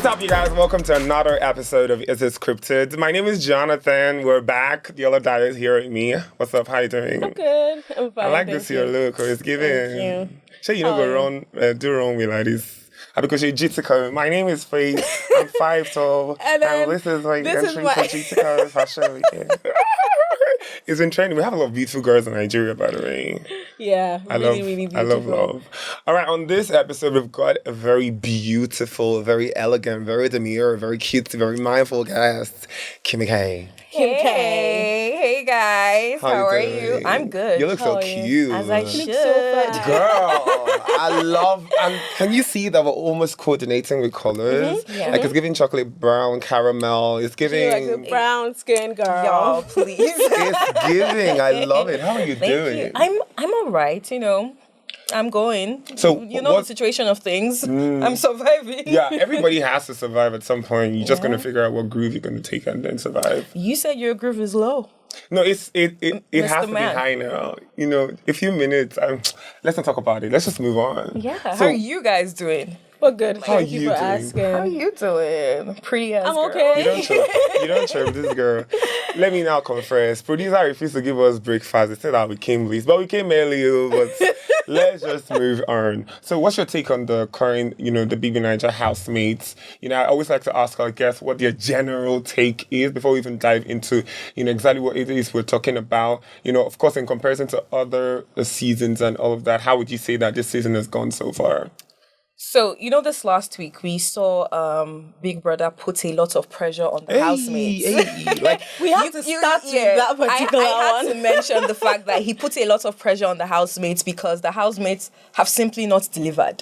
up, you guys? Welcome to another episode of Is It Scripted? My name is Jonathan. We're back. The other guy is here with me. What's up? How you doing? I'm good. I'm fine. I like this your look. It's giving. Thank you. Sure, you know, do wrong with like this. Because you're Jessica. My name is Faith. I'm 5'12", and this is like entry for Jessica Fashion Weekend. It's been trending. We have a lot of beautiful girls in Nigeria, by the way. Yeah, really beautiful. I love love. All right, on this episode, we've got a very beautiful, very elegant, very demure, very cute, very mindful guest, Kimmy K. Kim K. Hey guys, how are you? I'm good. You look so cute. As I should. Girl, I love. Can you see that we're almost coordinating with colors? Mm-hmm. Yeah. Like it's giving chocolate brown, caramel. It's giving like a brown skin girl. Y'all, please. It's giving. I love it. How are you Thank doing? you. I'm all right. You know, I'm going. So the situation of things. I'm surviving. Yeah, everybody has to survive at some point. You're just gonna figure out what groove you're gonna take and then survive. You said your groove is low. No, it has to be Man. high now. You know, a few minutes. Let's not talk about it. Let's just move on. Yeah. How are you guys doing? But good. How Thank you for asking. How are you doing? Pretty ass I'm girl. okay. You don't chirp this girl. Let me now confess. Producer refused to give us breakfast. They said that we came late. But we came early, but let's just move on. So what's your take on the current, the BB Niger housemates? I always like to ask our guests what their general take is before we even dive into, exactly what it is we're talking about. Of course, in comparison to other seasons and all of that, how would you say that this season has gone so far? So, this last week, we saw Big Brother put a lot of pressure on the housemates. We have to start with that particular one. I had to mention the fact that he put a lot of pressure on the housemates because the housemates have simply not delivered.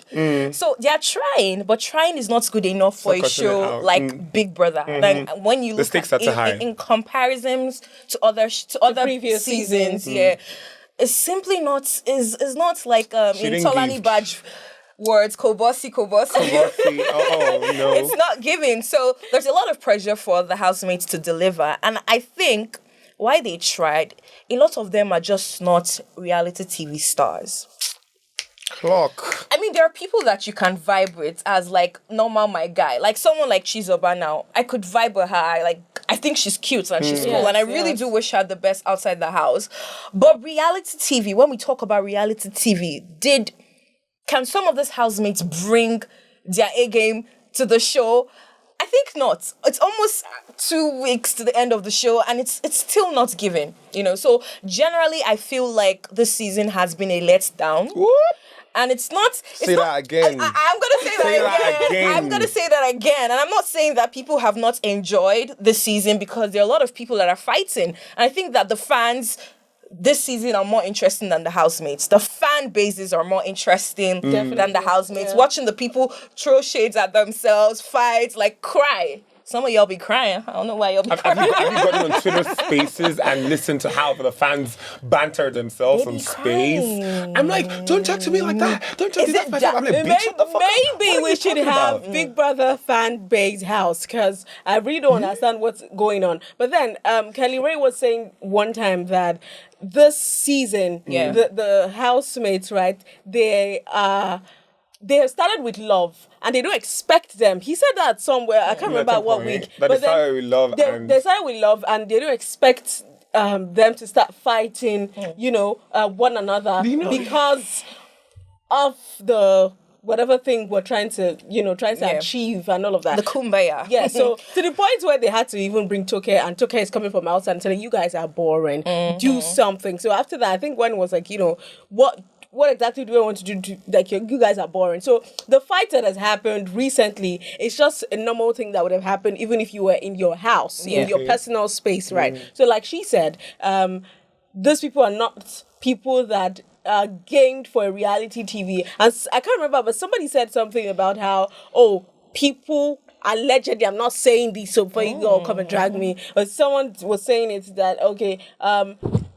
So, they're trying, but trying is not good enough for a show like Big Brother. Like, when you look at it in comparisons to other previous seasons, it's simply not, is not like in Tolani Badge words, Kobosi. Oh, no. It's not giving. So there's a lot of pressure for the housemates to deliver. And I think why they tried, a lot of them are just not reality TV stars. Clock. I mean, there are people that you can vibe with as like normal my guy. Like someone like Chizoba now. I could vibe with her. I think she's cute and she's cool. And I really do wish her the best outside the house. But reality TV, when we talk about reality TV, can some of these housemates bring their A game to the show? I think not. It's almost 2 weeks to the end of the show and it's still not giving, So generally, I feel like this season has been a letdown. What? And it's not... Say that again. I'm going to say that again. I'm going to say that again. And I'm not saying that people have not enjoyed this season because there are a lot of people that are fighting. And I think that the fans... this season are more interesting than the housemates. The fan bases are more interesting than the housemates. Yeah. Watching the people throw shades at themselves, fight, like cry. Some of y'all be crying. I don't know why y'all be crying. Have you gotten on Twitter Spaces and listened to how the fans banter themselves on Space? I'm like, don't talk to me like that. Don't talk to me like that. I'm like, bitch, shut the fuck up. Maybe we should have Big Brother fan base house because I really don't understand what's going on. But then Kelly Ray was saying one time that this season, the housemates, right, they have started with love and they don't expect them. He said that somewhere. I can't remember what week. But they started with love. They started with love and they don't expect them to start fighting, one another because of the whatever thing we're trying to achieve and all of that. The kumbaya. Yeah, so to the point where they had to even bring Toke and Toke is coming from outside and telling you guys are boring. Do something. So after that, I think one was like, what exactly do I want to do? Like, you guys are boring. So the fight that has happened recently is just a normal thing that would have happened even if you were in your house, in your personal space, right? So like she said, these people are not people that are gamed for a reality TV. And I can't remember, but somebody said something about how, people... allegedly, I'm not saying this, so before you all come and drag me, but someone was saying it that,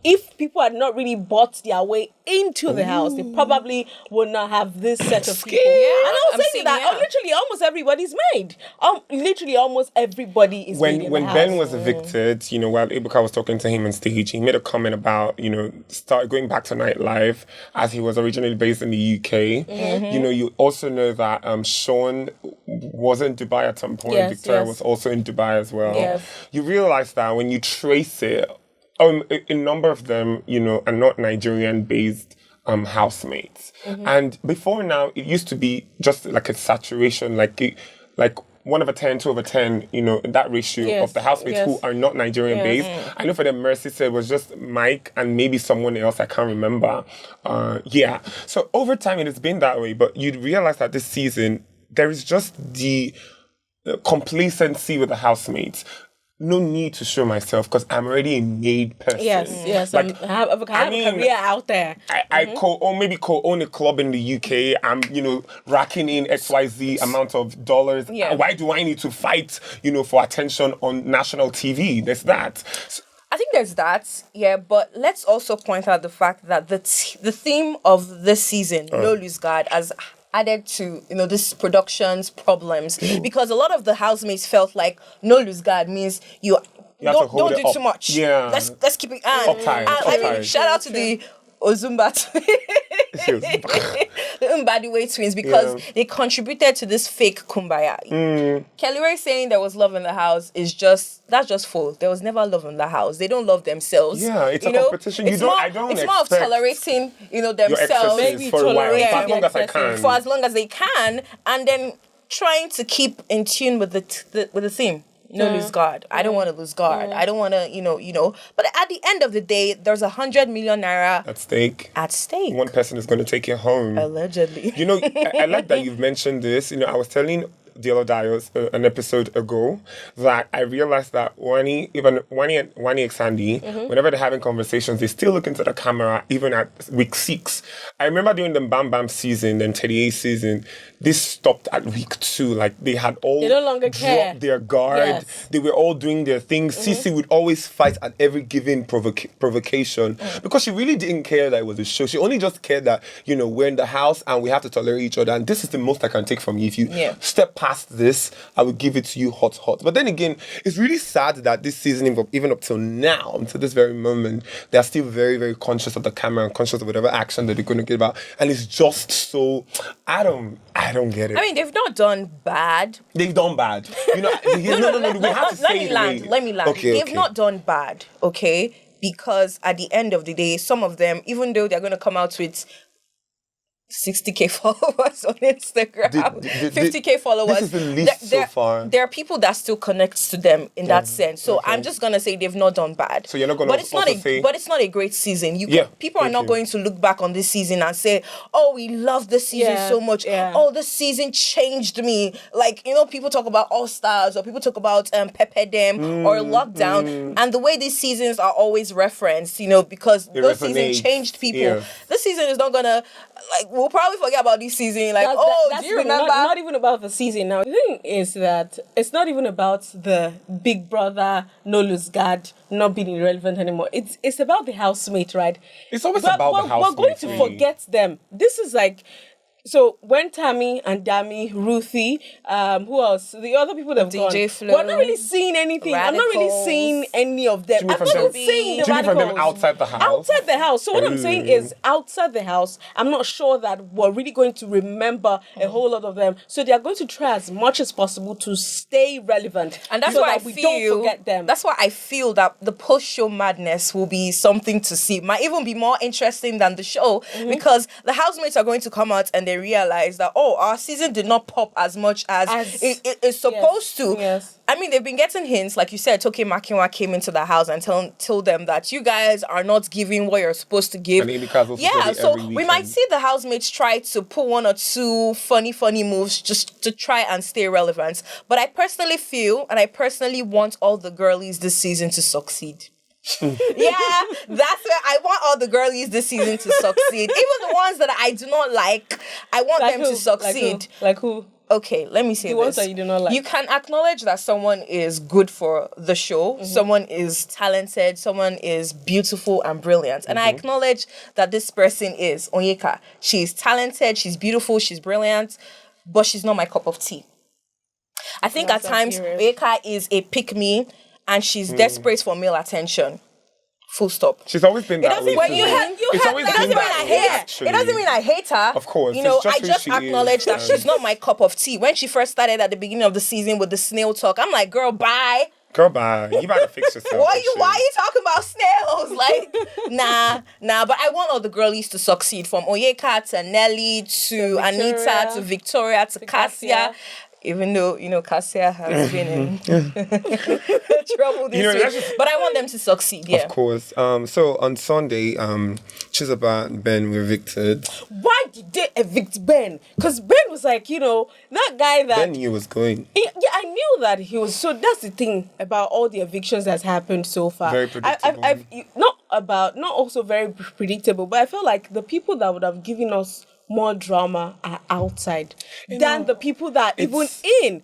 if people had not really bought their way into the house, they probably would not have this set of people. Yeah, and I was saying that literally almost everybody's made. Literally almost everybody is made in the When house. Ben was evicted, while Ibuka was talking to him on stage, he made a comment about, start going back to nightlife as he was originally based in the UK. You also know that Sean was in Dubai at some point. Yes, Victoria yes. was also in Dubai as well. Yes. You realize that when you trace it, a number of them, are not Nigerian-based housemates. And before now, it used to be just like a saturation, like 1/10, 2/10, that ratio Yes, of the housemates who yes. are not Nigerian-based. I know for them, Mercy said it was just Mike and maybe someone else, I can't remember. So over time, it has been that way, but you'd realize that this season, there is just the complacency with the housemates. No need to show myself because I'm already a made person. Yes. Like, I have a career out there. I co-own a club in the UK. I'm, racking in XYZ amount of dollars. Yeah. Why do I need to fight, for attention on national TV? There's that. So, I think there's that, yeah, but let's also point out the fact that the theme of this season, No Lose Guard, has added to, this production's problems, because a lot of the housemates felt like No Lose Guard means you have to hold don't it do up. too much. Yeah. Let's keep it Uptight. shout out to the Ozumba the Mbadiwe twins, because they contributed to this fake kumbaya. Kelly Ray saying there was love in the house that's just full. There was never love in the house. They don't love themselves. Yeah, it's a competition. It's more of tolerating, themselves. Maybe for a while, tolerate for as long as I excesses. can. For as long as they can, and then trying to keep in tune with the theme. No lose guard. I don't want to lose guard. I don't want to, But at the end of the day, there's 100 million naira At stake. One person is going to take you home. Allegedly. I like that you've mentioned this. I was telling Deolo Dios an episode ago that I realized that Wani and Sandy, whenever they're having conversations, they still look into the camera even at week 6. I remember during the Bam Bam season and 38 season, this stopped at week 2. Like they had all They no longer care. dropped their guard. Yes. They were all doing their things. Cece would always fight at every given provocation because she really didn't care that it was a show. She only just cared that, we're in the house and we have to tolerate each other. And this is the most I can take from you. If you step past this, I will give it to you hot. But then again, it's really sad that this season, even up till now, until this very moment, they are still very, very conscious of the camera and conscious of whatever action that they're going to get about. And it's just so, I don't get it. I mean, they've not done bad. They've done bad. No. We have to say it. Let me land. Okay, They've not done bad, okay? Because at the end of the day, some of them, even though they're going to come out with 60K followers on Instagram, 50K followers. This is the least so far. There are people that still connect to them in that sense. So I'm just gonna say they've not done bad. So you're not gonna say, but it's not a great season. People are not going to look back on this season and say, "Oh, we love this season so much. Yeah. Oh, this season changed me." Like people talk about All Stars or people talk about Pepe Dem or Lockdown, and the way these seasons are always referenced, because those seasons changed people. Yeah. This season is not gonna we'll probably forget about this season. Like, That's do you the- remember? Not even about the season now. The thing is that it's not even about the Big Brother, No Lose Guard, not being irrelevant anymore. It's about the housemate, right? It's always about the housemate. We're going to forget them. This is like... So when Tammy and Dami, Ruthie, who else? The other people that have DJ gone. Flo, We're not really seeing anything. I'm not really Radicals. seeing any of them. Do you mean I'm from not them- seeing the do you mean from them radicals. outside the house? Outside the house. So what I'm saying is, outside the house, I'm not sure that we're really going to remember a whole lot of them. So they are going to try as much as possible to stay relevant, And that's so why that I we feel don't forget them. That's why I feel that the post-show madness will be something to see. Might even be more interesting than the show, because the housemates are going to come out and they realize that our season did not pop as much as it is supposed to. Yes. I mean, they've been getting hints, like you said. Toke Makinwa came into the house and told them that you guys are not giving what you're supposed to give. And Onyeka also said it so every we weekend. might see the housemates try to put one or two funny moves just to try and stay relevant. But I personally feel, and I personally want all the girlies this season to succeed. That's where I want all the girlies this season to succeed. Even the ones that I do not like, I want them to succeed. Like who? Okay, let me say The this. ones that you do not like. You can acknowledge that someone is good for the show, someone is talented, someone is beautiful and brilliant. And I acknowledge that this person is Onyeka. She's talented, she's beautiful, she's brilliant, but she's not my cup of tea. I think at times Onyeka is a pick-me and she's desperate for male attention. Full stop. She's always been that way. When you too. had It's always it doesn't been mean that I way, hate her. actually. It doesn't mean I hate her. Of course, you know, it's just I who just she acknowledge is, that she's not my cup of tea. When she first started at the beginning of the season with the snail talk, I'm like, girl, bye. Girl, bye. You better fix yourself. Why are you talking about snails? Like, nah. But I want all the girlies to succeed, from Onyeka to Nelly to Anita to Victoria to Kassia. Even though, Kassia has been in trouble this week. But I want them to succeed, yeah. Of course. So on Sunday, Chizoba and Ben were evicted. Why did they evict Ben? Because Ben was like, that guy that... Ben knew he was going. Yeah, I knew that he was... So that's the thing about all the evictions that's happened so far. Very predictable. Not also very predictable, but I feel like the people that would have given us more drama are outside than the people that even in.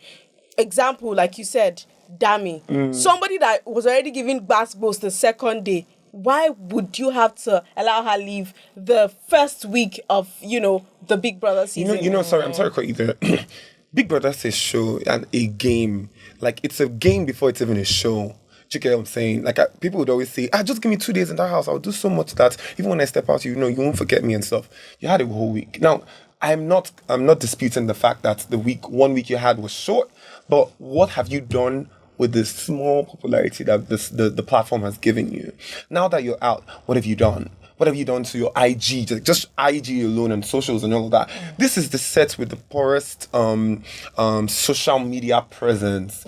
Example, like you said, Dami. Somebody that was already giving basketballs the second day. Why would you have to allow her leave the first week of, the Big Brother season? Sorry, I'm sorry to cut you there. Big Brother is a show and a game. Like, it's a game before it's even a show. Do you get what I'm saying? Like, people would always say, just give me 2 days in that house. I'll do so much that even when I step out, you won't forget me and stuff. You had a whole week. Now, I'm not disputing the fact that 1 week you had was short, but what have you done with the small popularity that the platform has given you? Now that you're out, what have you done? What have you done to your IG? Just IG alone and socials and all of that. This is the set with the poorest social media presence.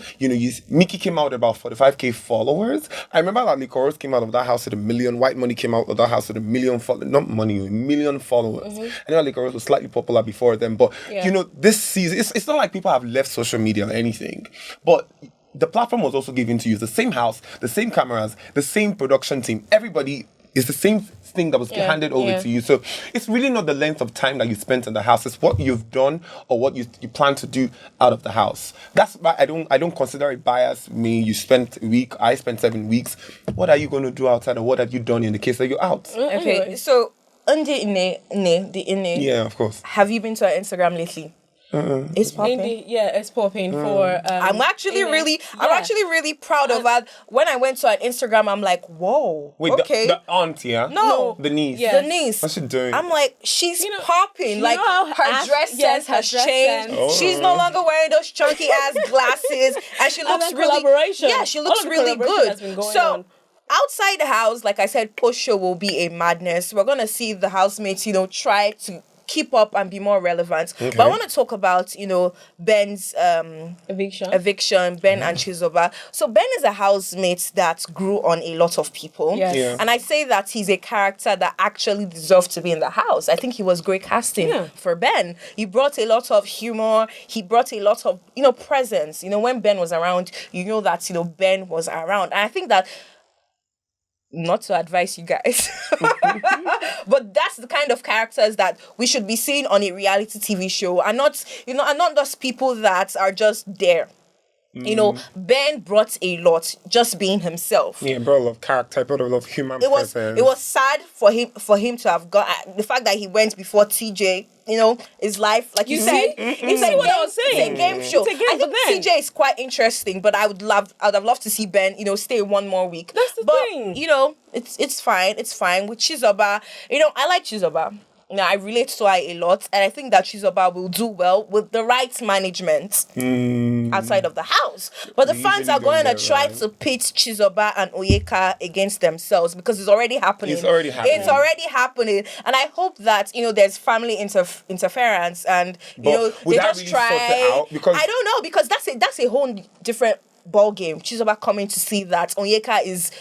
Mickey came out with about 45k followers. I remember that Licorice came out of that house with 1 million. White Money came out of that house with 1 million followers. Not money, 1 million followers. I know Licorice was slightly popular before them, but this season, it's not like people have left social media or anything. But the platform was also given to you. The same house, the same cameras, the same production team. Everybody is the same thing that was handed over to you. So it's really not the length of time that you spent in the house. It's what you've done or what you plan to do out of the house. That's why I don't consider it bias. You spent a week, I spent 7 weeks. What are you going to do outside, or what have you done in the case that you're out? Okay, so yeah, of course. Have you been to her Instagram lately? It's popping. It's popping for. I'm actually really proud of her. When I went to her Instagram, I'm like, whoa. Wait, okay. the aunt, yeah? No, the niece. The niece. What's she doing? I'm like, she's popping. Like, her dress sense has changed. Oh. She's no longer wearing those chunky ass glasses, and she looks really. Yeah, she looks really good. So. Outside the house, like I said, post-show will be a madness. We're going to see the housemates, try to keep up and be more relevant. Okay. But I want to talk about, Ben's eviction, Ben and Chizoba. So Ben is a housemate that grew on a lot of people. Yes. Yeah. And I say that he's a character that actually deserved to be in the house. I think he was great casting for Ben. He brought a lot of humor. He brought a lot of, presence. When Ben was around, that, Ben was around. And I think that, not to advise you guys, but that's the kind of characters that we should be seeing on a reality TV show, and not just people that are just there. Ben brought a lot, just being himself. Yeah, brought a lot of character, brought a lot of human presence. It was sad for him to have got the fact that he went before TJ. His life, like you said, it's like what I was saying. It's a game show. I think TJ is quite interesting, but I would have loved to see Ben, stay 1 more week. That's the thing. It's fine. It's fine with Chizoba. I like Chizoba. I relate to her a lot, and I think that Chizoba will do well with the right management outside of the house. But the fans are going to try to pit Chizoba and Onyeka against themselves, because it's already happening. It's already happening. And I hope that, there's family interference, and, they just really try. Sort it out? Because I don't know, because that's a whole different ball game. Chizoba coming to see that Onyeka is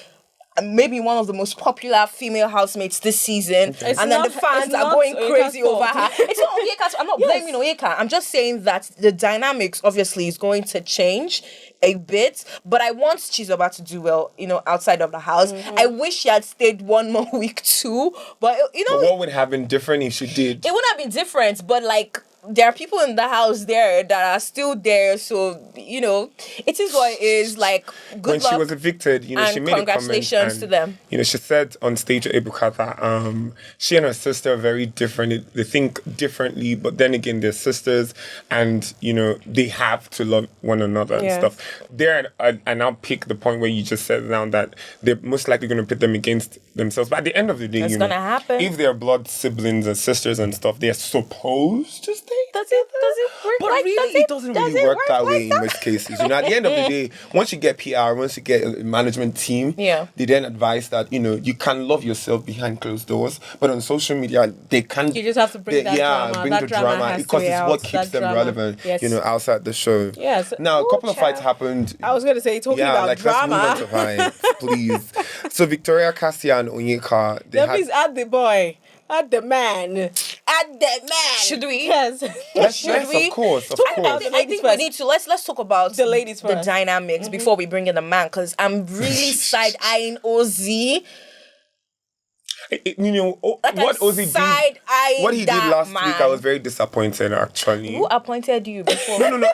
maybe one of the most popular female housemates this season, and then the fans are going crazy over her. It's not Onyeka. I'm not blaming Onyeka. I'm just saying that the dynamics obviously is going to change a bit, but I want Chizoba to do well, outside of the house. I wish she had stayed 1 more week too, but But what would have been different if she did? It would have been different, but like, there are people in the house there that are still there. So, you know, it is what it is. Like, good when luck. she was evicted, you know, and she made a comment. congratulations to them. You know, she said on stage at Ebuka that she and her sister are very different. They think differently, but then again, they're sisters, and you know, they have to love one another and stuff. There, I now pick the point where you just said now that they're most likely going to pit them against themselves. But at the end of the day, That's gonna happen. If they're blood siblings and sisters and stuff, they're supposed to stay. Does it work But like really, it doesn't really work that like way in most cases. You know, at the end of the day, once you get PR, once you get a management team, they then advise that, you know, you can love yourself behind closed doors, but on social media, they can't. You just have to bring that drama. Bring that the drama drama has because to be it's out. what keeps them relevant, you know, outside the show. Yes. Now, a couple of fights happened. I was going to say, talking about drama. Let's move on to fights, please. So, Victoria, Kasssia, and Onyeka, Please add the boy. Add the man. Add the man. Should we? Yes. Yes, we? of course. I think we need to let's talk about the ladies first. The dynamics before we bring in the man, because I'm really side eyeing Ozzy. You know, what Ozzy did, what he did last week, I was very disappointed, actually. Who appointed you before? No.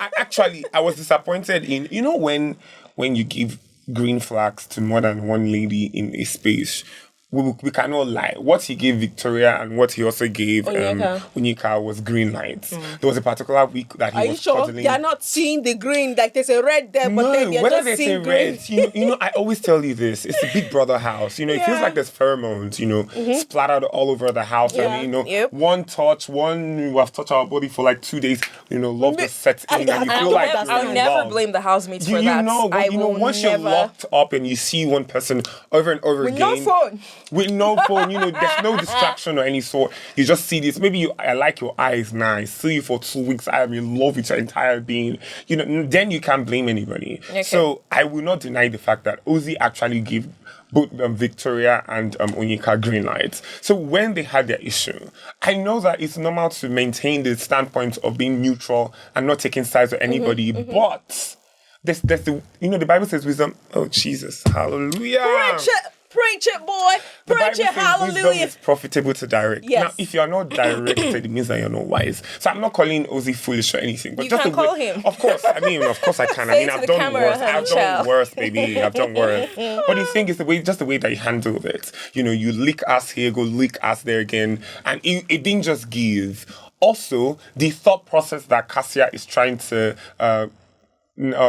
I was disappointed in, you know, when you give green flags to more than one lady in a space, we cannot lie. What he gave Victoria and what he also gave Onyeka was green lights. There was a particular week that he was sure they are not seeing the green? Like there's a red there, but then they're not seeing green. Red, you know, I always tell you this. It's a Big Brother house. You know, it feels like there's pheromones, you know, splattered all over the house. And, you know, one touch, we have touched our body for like 2 days, you know, love the set in, and you feel like I'll never blame the housemates for that. Once you're locked up and you see one person over and over again. With no phone, you know, there's no distraction or any sort. You just see this. Maybe I like your eyes now. I see you for 2 weeks. I am in love with your entire being. You know, then you can't blame anybody. Okay. So I will not deny the fact that Ozzy actually gave both Victoria and Onyeka green lights. So when they had their issue, I know that it's normal to maintain the standpoint of being neutral and not taking sides with anybody, but there's the, you know, the Bible says wisdom. Oh, Jesus. Hallelujah. Preach it, boy. Preach it, hallelujah. Wisdom is profitable to direct. Yes. Now, if you're not directed, it means that you're not wise. So I'm not calling Ozzy foolish or anything. But you just can call him. Of course. I can. I mean, I've done worse, baby. I've done worse. But the thing is, the way that he handled it. You know, you lick us here, go lick us there again. And it didn't just give. Also, the thought process that Kasssia is trying to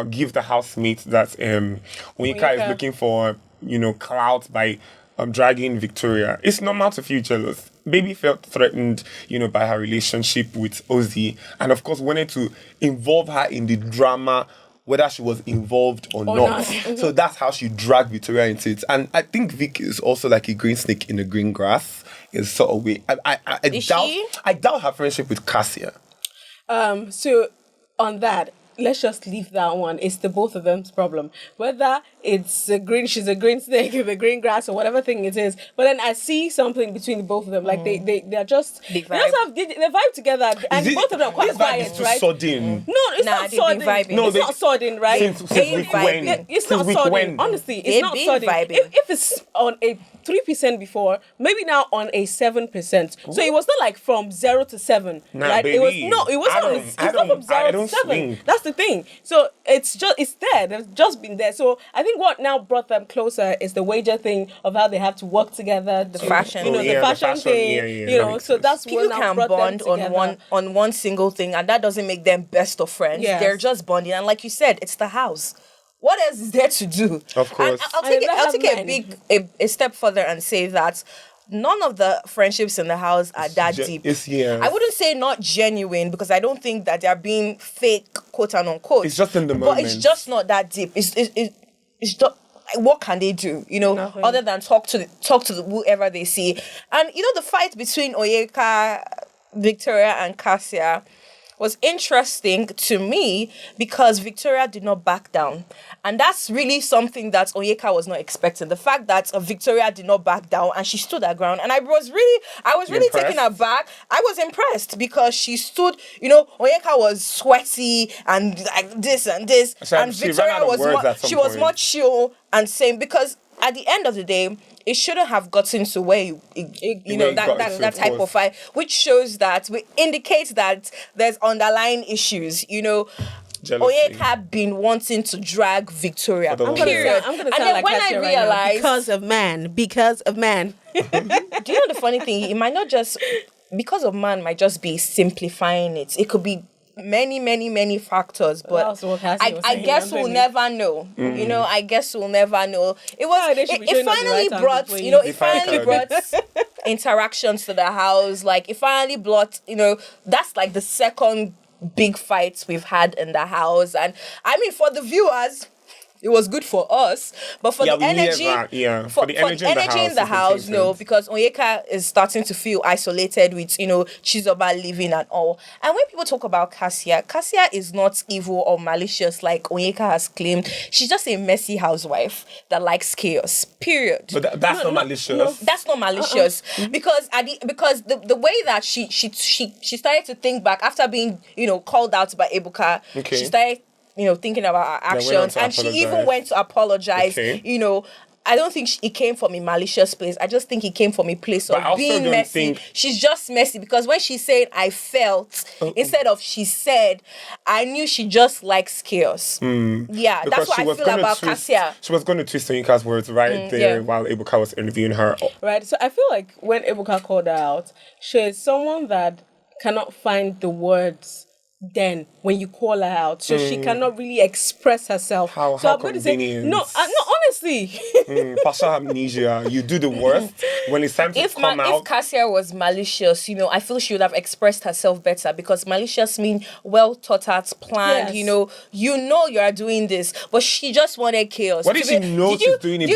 give the housemate that Onyeka is looking for, you know, clout by dragging Victoria. It's normal to feel jealous. Baby felt threatened, you know, by her relationship with Ozzy, and of course wanted to involve her in the drama, whether she was involved or not. So that's how she dragged Victoria into it. And I think Vic is also like a green snake in the green grass in sort of way. I doubt her friendship with Kasssia. So on that, let's just leave that one. It's the both of them's problem. Whether it's she's a green snake in the green grass or whatever thing it is. But then I see something between the both of them. Like they're just they vibe together, and both of them are quite quiet, right? Sudden. No, it's not sudden. No, it's not sudden, right? It's not sudden. Honestly, it's not sudden. If it's on a 3% before, maybe now on a 7%. So it was not like from 0 to 7. Nah, right? baby. It was not from 0 to 7. Swing. That's the thing. So it's there. They've just been there. So I think what now brought them closer is the wager thing of how they have to work together. The fashion. You know, the fashion thing. Yeah, you know, so that's people what can brought bond them together. on one single thing, and that doesn't make them best of friends. Yes. They're just bonding. And like you said, it's the house. What else is there to do? Of course. And I'll take a step further and say that none of the friendships in the house are that deep. I wouldn't say not genuine, because I don't think that they're being fake, quote and unquote. It's just in the moment. But it's just not that deep. It's just, what can they do, you know, Nothing. other than talk to whoever they see. And you know, the fight between Onyeka, Victoria and Kasssia was interesting to me because Victoria did not back down. And that's really something that Onyeka was not expecting. The fact that Victoria did not back down and she stood her ground. And I was really taken aback. I was impressed because she stood, you know, Onyeka was sweaty and like this and this. And Victoria was more chill and same, because at the end of the day, it shouldn't have gotten to where that type of fight, which shows that we indicate that there's underlying issues. Jealousy. Onyeka been wanting to drag Victoria. Period. I'm gonna sound like when Kasssia I right now, realized, because of man. do you know the funny thing? It might not just because of man might just be simplifying it. It could be many factors, but I guess we'll never know. I guess we'll never know. It finally brought interactions to the house. Like it finally brought that's like the second big fights we've had in the house, and I mean for the viewers it was good for us, but for the energy, for the energy in the house, no, because Onyeka is starting to feel isolated with Chizoba leaving and all. And when people talk about Kassia is not evil or malicious like Onyeka has claimed. She's just a messy housewife that likes chaos. Period. But that's not malicious. No, that's not malicious because the way that she started to think back after being called out by Ebuka, she started thinking about her actions, and she even went to apologize. I don't think it came from a malicious place. I just think it came from a place of being messy. She's just messy because when she said I felt instead of she said, I knew she just likes chaos. Yeah, because that's what I feel about Kassia. She was going to twist Onyeka's words there while Ebuka was interviewing her. Right, so I feel like when Ebuka called her out, she's someone that cannot find the words then when you call her out, so she cannot really express herself. How I'm going to say no, honestly. Partial amnesia. You do the worst when it's time to come out. If Kassia was malicious, I feel she would have expressed herself better, because malicious means well thought out, planned. Yes. You are doing this, but she just wanted chaos. What if she knows she's doing it,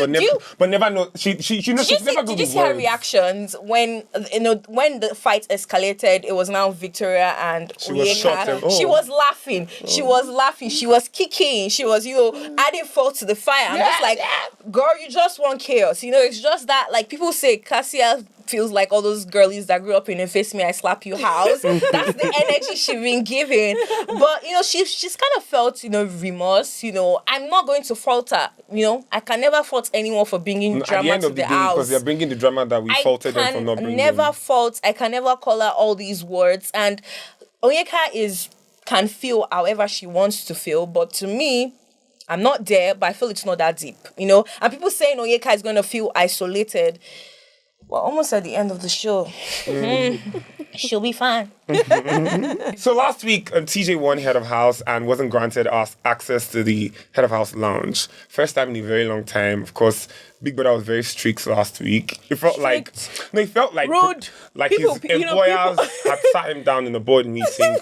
but never know? She knows she's never good with words. Did you see her reactions when when the fight escalated? It was now Victoria and Onyeka. She was laughing. She was laughing. She was kicking. She was, adding fuel to the fire. I'm just like, girl, you just want chaos. It's just that, like people say, Kassia feels like all those girlies that grew up in a face me, I slap you house. That's the energy she's been giving. But, she's kind of felt, remorse. I'm not going to fault her. I can never fault anyone for bringing drama to the house. Because they're bringing the drama that we faulted them for not bringing. I can never call her all these words. And Onyeka can feel however she wants to feel, but to me, I'm not there, but I feel it's not that deep, And people saying Onyeka is going to feel isolated. We're almost at the end of the show. She'll be fine. So last week, TJ won Head of House and wasn't granted us access to the Head of House lounge. First time in a very long time. Of course, Big Brother was very strict last week. It felt like rude. Like his employers had sat him down in a board meeting.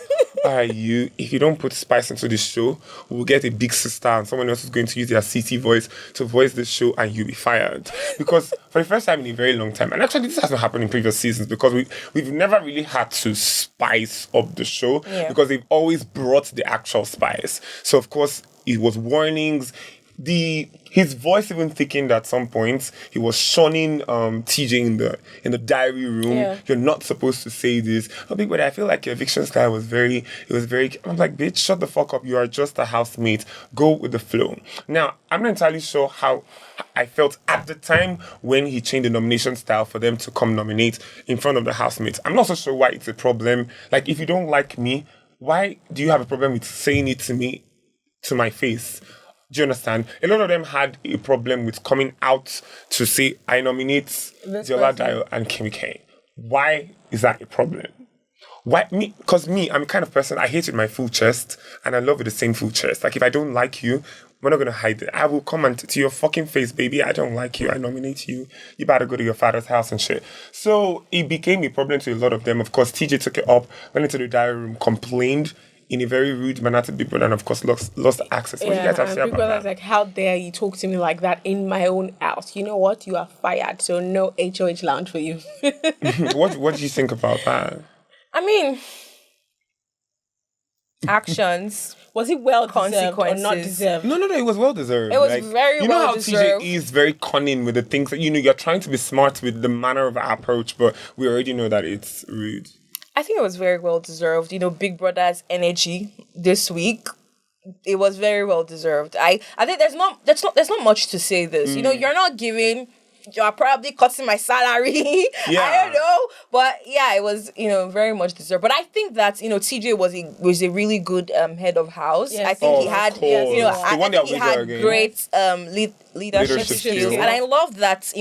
All right, if you don't put spice into this show, we'll get a big sister and someone else is going to use their CT voice to voice this show and you'll be fired. Because for the first time in a very long time, and actually this hasn't happened in previous seasons because we've never really had to spice up the show because they've always brought the actual spice. So of course, it was warnings. His voice even thickened at some points. He was shunning TJ in the diary room. Yeah. You're not supposed to say this. But Big Brother, I feel like your eviction style was very. I'm like, bitch, shut the fuck up. You are just a housemate. Go with the flow. Now, I'm not entirely sure how I felt at the time when he changed the nomination style for them to come nominate in front of the housemates. I'm not so sure why it's a problem. Like, if you don't like me, why do you have a problem with saying it to me, to my face? Do you understand? A lot of them had a problem with coming out to say, I nominate Diola Dayo and Kimmy K. Why is that a problem? Why me? Because me, I'm the kind of person, I hate with my full chest and I love with the same full chest. Like, if I don't like you, we're not going to hide it. I will comment to your fucking face, baby. I don't like you. I nominate you. You better go to your father's house and shit. So it became a problem to a lot of them. Of course, TJ took it up, went into the diary room, complained in a very rude manner to Big Brother and of course lost access. What do you guys have to say about that? Big Brother's like, how dare you talk to me like that in my own house? You know what? You are fired. So no HOH lounge for you. What do you think about that? I mean, actions. Was it well deserved or not deserved? No, it was well deserved. It was very well deserved. You know how TJ is very cunning with the things that, you're trying to be smart with the manner of approach, but we already know that it's rude. I think it was very well deserved. Big Brother's energy this week it was very well deserved. I think there's not much to say this. You know, you're not giving. You're probably cutting my salary. Yeah. I don't know. But yeah, it was, very much deserved. But I think that, TJ was a really good head of house. Yes. I think he Of had, course. I The one think that he we had go again. great leadership Leadership skills. skills. And I love that,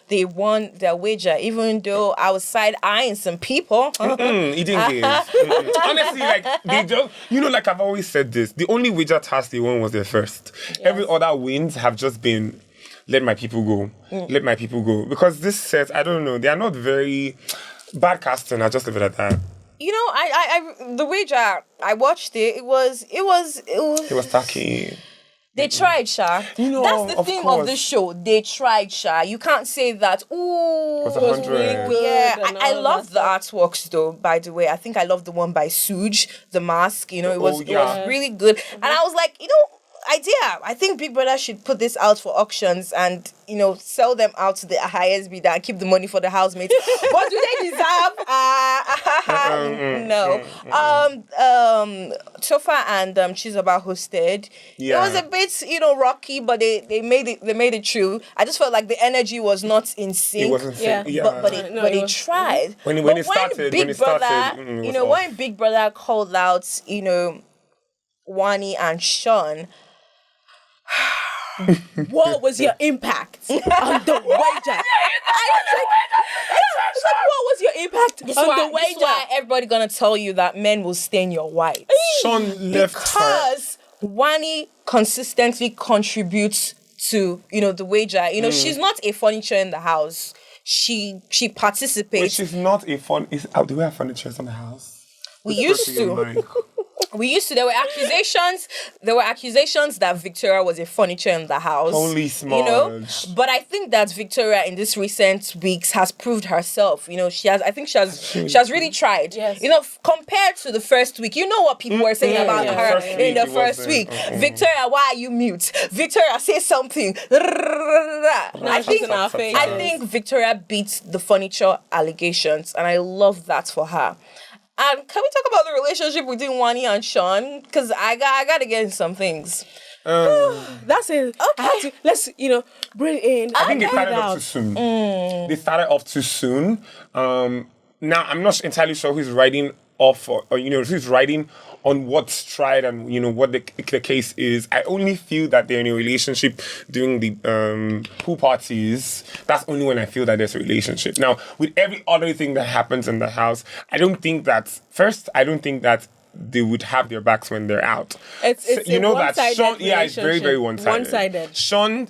they won their wager, even though I was side-eyeing some people. He didn't give. Honestly, like, they just, like I've always said this, the only wager task they won was their first. Every other wins have just been, let my people go. Let my people go. Because this set, I don't know, they are not very bad casting. I'll just leave it at that. I the wager, I watched it. It was It was tacky. They tried, Sha. That's the of theme course. of this show. They tried, Sha. You can't say that, ooh, was it was 100. really good. Yeah, and I all love that the artworks, though, by the way. I think I love the one by Suge, the mask. It was yeah. really good. And I was like, idea. I think Big Brother should put this out for auctions and, sell them out to the IIS bidder and keep the money for the housemates. What do they deserve? No. Tofa and Chizoba hosted. Yeah. It was a bit, rocky, but they made it true. I just felt like the energy was not in sync. It wasn't Yeah. yeah. But they it was- tried. When it But started, Big Brother, it was off. when Big Brother called out, Wani and Sean. What was your impact on the wager? What was your impact This on why, the this wager? why everybody gonna tell you that men will stain your white. Sean left her. Because Wani consistently contributes to, the wager. She's not a furniture in the house. She participates. Which is not a fun. Do we have furniture in the house? We used to. There were accusations that Victoria was a furniture in the house. Holy smudge. But I think that Victoria in this recent weeks has proved herself. She has really tried. Yes. Compared to the first week, what people were saying about her in the first week. Victoria, why are you mute? Victoria, say something. I she's in our face. think Victoria beat the furniture allegations, and I love that for her. And can we talk about the relationship between Wani and Sean? Because I got to get into some things. That's it. Okay. Let's, bring it in. I think they bring started it off out. too soon. They started off too soon. Now, I'm not entirely sure who's writing off or who's writing on what's tried and, what the case is. I only feel that they're in a relationship during the pool parties. That's only when I feel that there's a relationship. Now, with every other thing that happens in the house, I don't think that they would have their backs when they're out. It's So, a one-sided Sean, it's very, very relationship. one-sided. Sean,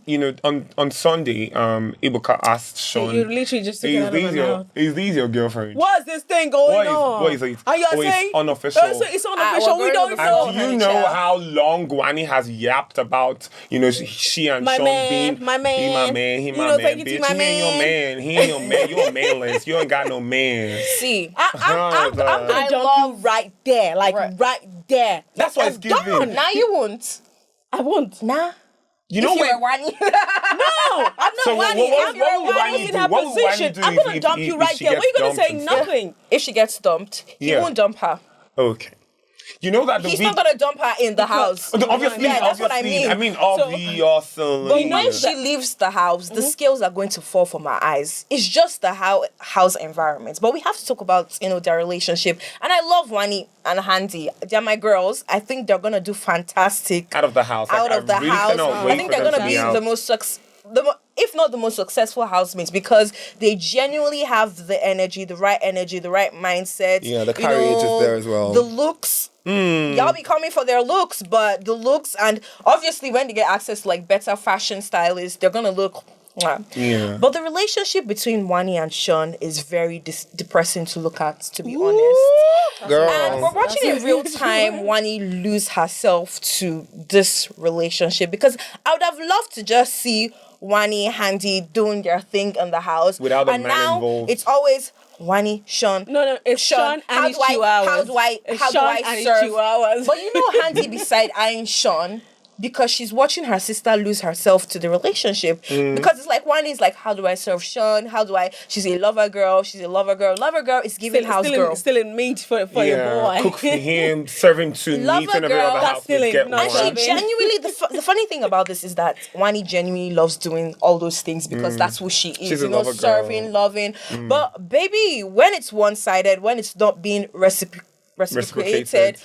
on Sunday, Ibuka asked Sean, You literally just took it out of my mouth. is this your girlfriend? What's this thing going on? What is it? And you're Oh, it's saying unofficial. It's unofficial. we're We going don't to the know. And do you know how long Wani has yapped about, she and My Sean man, being, my man. he my man, he You my know, man, thank you to bitch, my he ain't your man, he ain't your man, you're manless, you ain't got no man. See, I'm gonna I dump love- you right there, right there. That's what it's giving. now you won't. I won't. Nah. You know If you when? were Wani. No, I'm not So what Wani. would I'm Wani in do? her What would Wani position. do I'm if- gonna if- dump if you right she there. What are you gets gonna say? dumped and stuff? Nothing. If she gets dumped, he Yeah. won't dump her. Okay. You know that the He's week... not gonna dump her in the house. Obviously, Yeah, that's what I mean. Obviously. But when she leaves the house, the scales are going to fall from her eyes. It's just the house environment. But we have to talk about, their relationship. And I love Wani and Handy. They're my girls. I think they're gonna do fantastic out of the house. out of the really house. cannot wait I think for they're them gonna to be out. the most if not the most successful housemates, because they genuinely have the energy, the right mindset. Yeah, the courage is there as well. The looks. Y'all be coming for their looks, but the looks, and obviously when they get access to better fashion stylists, they're gonna look. Yeah. But the relationship between Wani and Sean is very depressing to look at, to be honest. Girl. And we're watching in real time Wani lose herself to this relationship, because I would have loved to just see Wani, Handy doing their thing in the house. Without a and man now involved. it's always Wani, Sean. No, it's Sean and his chihuahuas. How do I It's serve? Sean and his chihuahuas. But Handy beside eyeing Sean, because she's watching her sister lose herself to the relationship. Because it's like, one is like, how do I serve Sean? She's a lover girl. Lover girl is giving house girl. Still in meat for your boy. Cook for him, serve him to Lover meet in every girl, other that's house. still Get in- one. And she genuinely, the funny thing about this is that Wani genuinely loves doing all those things because that's who she is. She's a lover girl. Serving, loving. But baby, when it's one-sided, when it's not being reciprocated,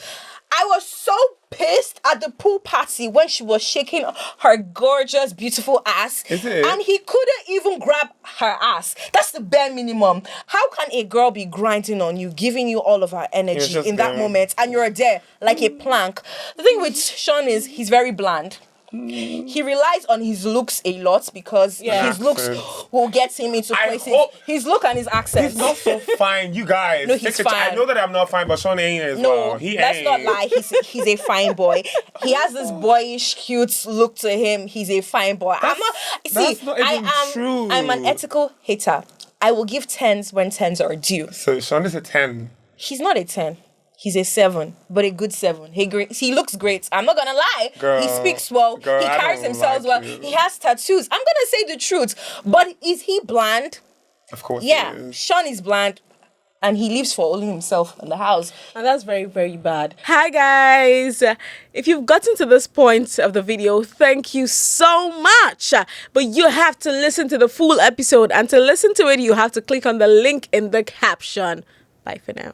I was so pissed at the pool party when she was shaking her gorgeous, beautiful ass. Is it? And he couldn't even grab her ass. That's the bare minimum. How can a girl be grinding on you, giving you all of her energy just in that there. moment, and you're there like a plank? The thing with Sean is he's very bland. He relies on his looks a lot because his looks Accent. will get him into I places. hope- His look and his accent. He's not so fine, you guys. No, he's fine. I know that I'm not fine, but Sean ain't as No, well. He let's ain't. not lie. He's a fine boy. He has this boyish, cute look to him. He's a fine boy. That's not even true. I'm an ethical hater. I will give 10s when 10s are due. So Sean is a 10. He's not a 10. He's a 7, but a good 7. He looks great. I'm not gonna lie. Girl, He speaks well. girl, He I carries don't himself like well. you. He has tattoos. I'm gonna say the truth. But is he bland? Of course. Yeah. He is. Sean is bland. And he lives for only himself in the house. And that's very, very bad. Hi, guys. If you've gotten to this point of the video, thank you so much. But you have to listen to the full episode. And to listen to it, you have to click on the link in the caption. Bye for now.